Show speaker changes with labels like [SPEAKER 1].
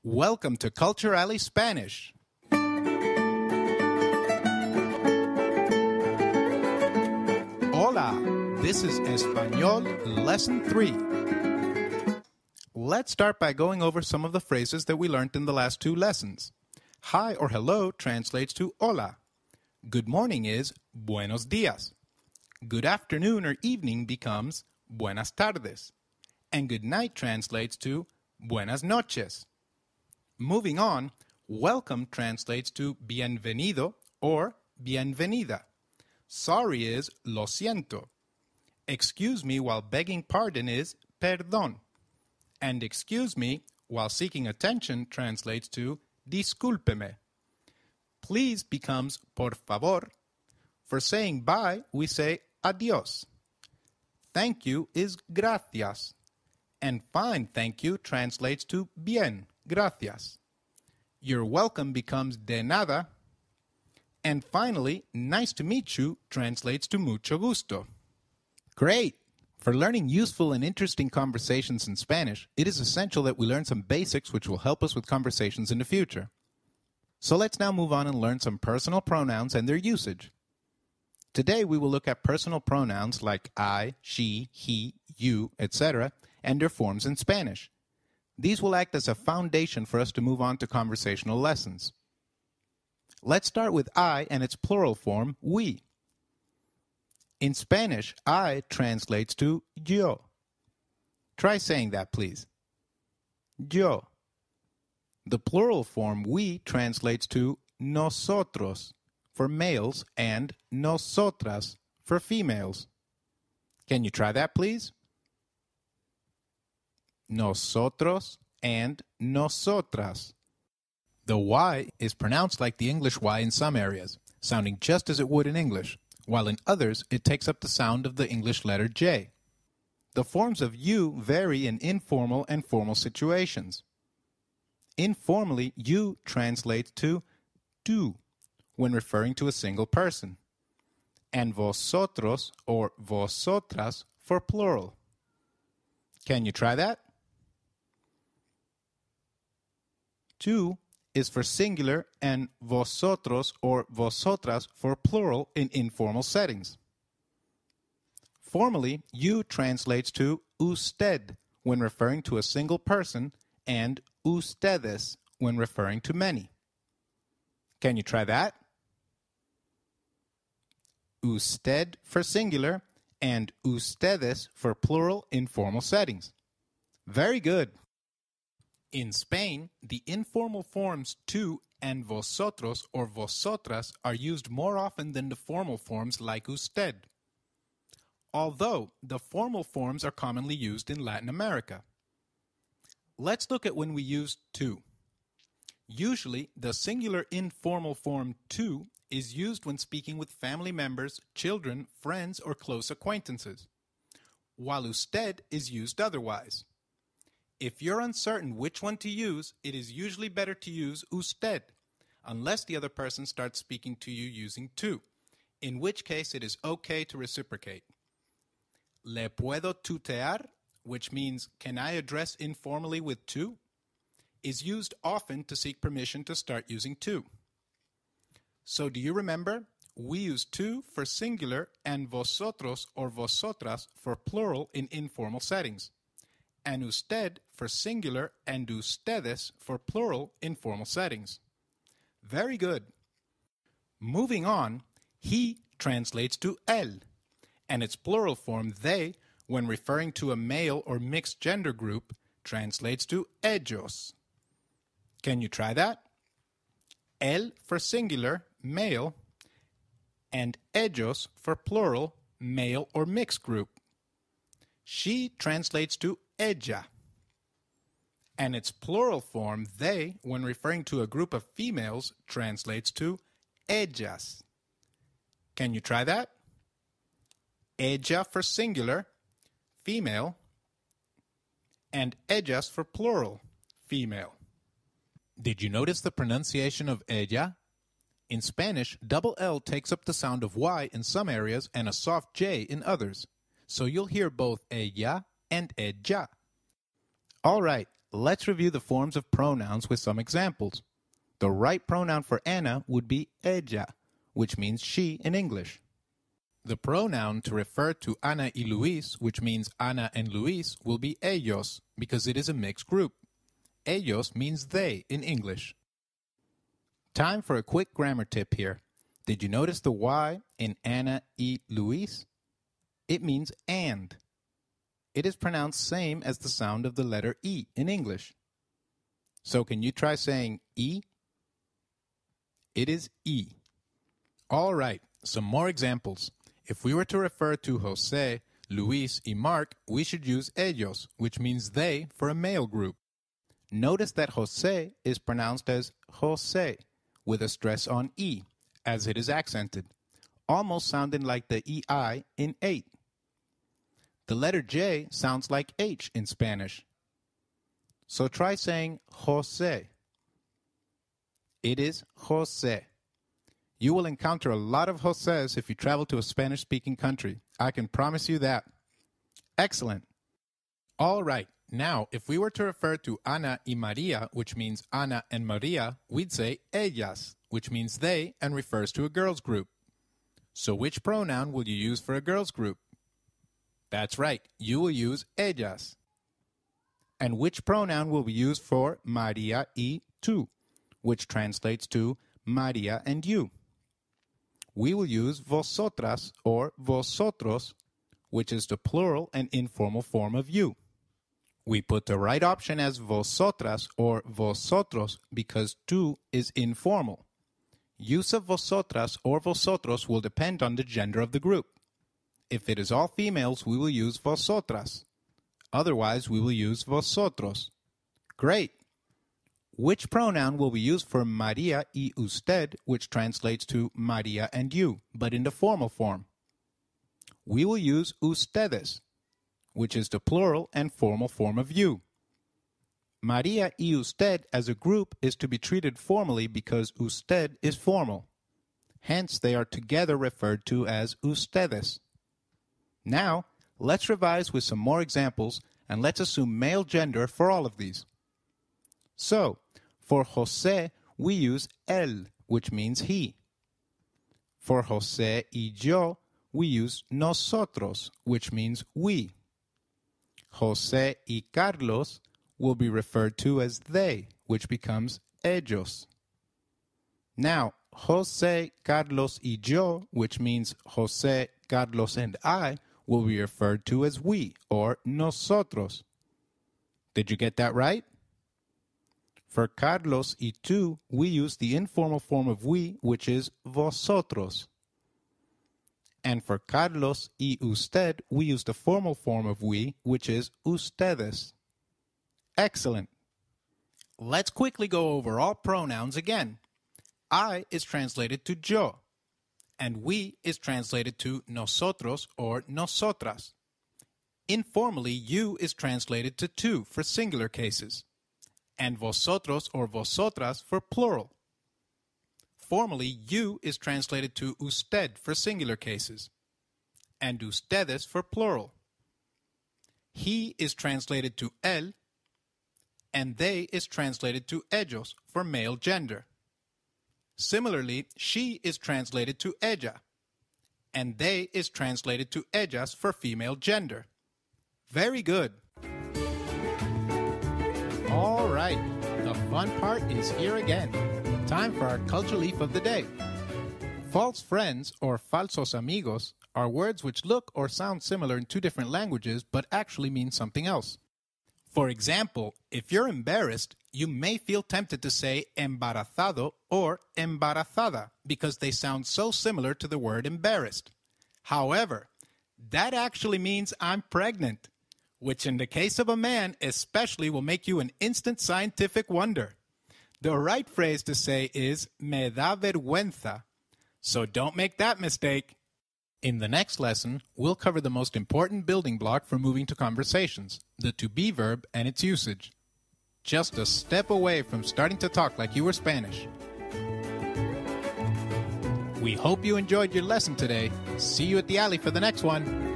[SPEAKER 1] Welcome to Culturally Spanish. Hola, this is Español Lesson 3. Let's start by going over some of the phrases that we learned in the last two lessons. Hi or hello translates to hola. Good morning is buenos días. Good afternoon or evening becomes buenas tardes. And good night translates to buenas noches. Moving on, welcome translates to bienvenido or bienvenida. Sorry is lo siento. Excuse me while begging pardon is perdón. And excuse me while seeking attention translates to discúlpeme. Please becomes por favor. For saying bye, we say adiós. Thank you is gracias. And fine thank you translates to bien, gracias. You're welcome becomes de nada. And finally, nice to meet you translates to mucho gusto. Great! For learning useful and interesting conversations in Spanish, it is essential that we learn some basics which will help us with conversations in the future. So let's now move on and learn some personal pronouns and their usage. Today we will look at personal pronouns like I, she, he, you, etc., and their forms in Spanish. These will act as a foundation for us to move on to conversational lessons. Let's start with I and its plural form, we. In Spanish, I translates to yo. Try saying that, please. Yo. The plural form we translates to nosotros for males and nosotras for females. Can you try that, please? Nosotros and nosotras. The Y is pronounced like the English Y in some areas, sounding just as it would in English, while in others it takes up the sound of the English letter J. The forms of you vary in informal and formal situations. Informally, you translates to tú when referring to a single person, and vosotros or vosotras for plural. Can you try that? Tú is for singular and vosotros or vosotras for plural in informal settings. Formally, you translates to usted when referring to a single person and ustedes when referring to many. Can you try that? Usted for singular and ustedes for plural in formal settings. Very good. In Spain, the informal forms tú and vosotros or vosotras are used more often than the formal forms like usted, although the formal forms are commonly used in Latin America. Let's look at when we use tú. Usually, the singular informal form tú is used when speaking with family members, children, friends, or close acquaintances, while usted is used otherwise. If you're uncertain which one to use, it is usually better to use usted, unless the other person starts speaking to you using tú, in which case it is okay to reciprocate. Le puedo tutear, which means can I address informally with tú, is used often to seek permission to start using tú. So do you remember? We use tú for singular and vosotros or vosotras for plural in informal settings, and usted for singular and ustedes for plural in formal settings. Very good. Moving on, he translates to él, and its plural form they, when referring to a male or mixed gender group, translates to ellos. Can you try that? Él for singular, male, and ellos for plural, male or mixed group. She translates to ella, and its plural form, they, when referring to a group of females, translates to ellas. Can you try that? Ella for singular, female, and ellas for plural, female. Did you notice the pronunciation of ella? In Spanish, double L takes up the sound of Y in some areas and a soft J in others, so you'll hear both ella and ella. All right, let's review the forms of pronouns with some examples. The right pronoun for Anna would be ella, which means she in English. The pronoun to refer to Ana y Luis, which means Ana and Luis, will be ellos, because it is a mixed group. Ellos means they in English. Time for a quick grammar tip here. Did you notice the Y in Ana y Luis? It means and. It is pronounced same as the sound of the letter E in English. So can you try saying E? It is E. All right, some more examples. If we were to refer to Jose, Luis, y Mark, we should use ellos, which means they for a male group. Notice that Jose is pronounced as Jose, with a stress on E, as it is accented, almost sounding like the EI in 8. The letter J sounds like H in Spanish. So try saying Jose. It is Jose. You will encounter a lot of Joses if you travel to a Spanish-speaking country. I can promise you that. Excellent. All right. Now, if we were to refer to Ana y Maria, which means Ana and Maria, we'd say ellas, which means they and refers to a girls group. So which pronoun will you use for a girls group? That's right. You will use ellas. And which pronoun will we use for Maria y tú, which translates to Maria and you? We will use vosotras or vosotros, which is the plural and informal form of you. We put the right option as vosotras or vosotros because tú is informal. Use of vosotras or vosotros will depend on the gender of the group. If it is all females, we will use vosotras. Otherwise, we will use vosotros. Great! Which pronoun will we use for Maria y usted, which translates to Maria and you, but in the formal form? We will use ustedes, which is the plural and formal form of you. Maria y usted as a group is to be treated formally because usted is formal. Hence, they are together referred to as ustedes. Now, let's revise with some more examples, and let's assume male gender for all of these. So, for Jose, we use él, which means he. For Jose y yo, we use nosotros, which means we. Jose y Carlos will be referred to as they, which becomes ellos. Now, Jose, Carlos y yo, which means Jose, Carlos, and I, will be referred to as we, or nosotros. Did you get that right? For Carlos y tú, we use the informal form of we, which is vosotros. And for Carlos y usted, we use the formal form of we, which is ustedes. Excellent. Let's quickly go over all pronouns again. I is translated to yo, and we is translated to nosotros or nosotras. Informally, you is translated to tú for singular cases, and vosotros or vosotras for plural. Formally, you is translated to usted for singular cases, and ustedes for plural. He is translated to él, and they is translated to ellos for male gender. Similarly, she is translated to ella, and they is translated to ellas for female gender. Very good. All right, the fun part is here again. Time for our culture leaf of the day. False friends or falsos amigos are words which look or sound similar in two different languages but actually mean something else. For example, if you're embarrassed, you may feel tempted to say embarazado or embarazada because they sound so similar to the word embarrassed. However, that actually means I'm pregnant, which in the case of a man especially will make you an instant scientific wonder. The right phrase to say is me da vergüenza, so don't make that mistake. In the next lesson, we'll cover the most important building block for moving to conversations, the to be verb and its usage. Just a step away from starting to talk like you were Spanish. We hope you enjoyed your lesson today. See you at the alley for the next one.